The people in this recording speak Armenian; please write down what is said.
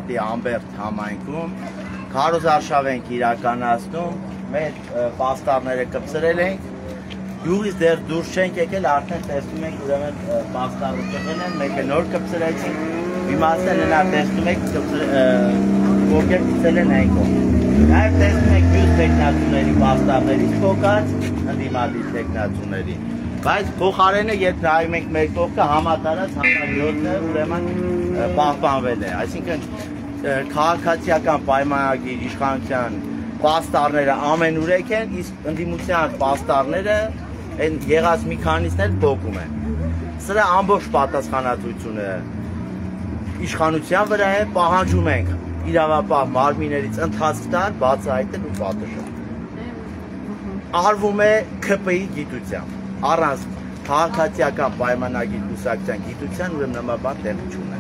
Շիրակապետի Ամբերտ համայնքում քարոզարշավ ենք իրականացնում, մեր պաստառները կպցրել ենք, յուղից դեռ դուրս չենք եկել, արդեն տեսնում ենք ուրեմն պաստառը կպցրել են, մեկը նոր կպցրեցինք, իմաստը նրա տեսնում եք կոկեր պցել են այնքով։ Նաև տեսնում եք մյուս տեխնացուների պաստառներից փոքած, ընդդիմադիր տեխնացուների։ Բայց փոխարենը երբ նայում ենք մեր կողքը համատարած համարյոտը ուրեմն պահպանվել է, այսինքն քաղաքացիական պայմանագիր իշխանության պաստառները ամենուրեք են, իսկ ընդդիմության պաստառները այն եղած մի քանիսն էլ փոկում են։ Սրա ամբողջ պատասխանատվությունը իշխանության վրա է, պահանջում ենք իրավապահ մարմիններից ընթացք տալ, բացահայտել ու պատժել։ Արվում է ՔՊ-ի գիտությամբ, առանց քաղաքացիական պայմանագիր կուսակցության գիտության ուրեմն նման բան տեղի չունի։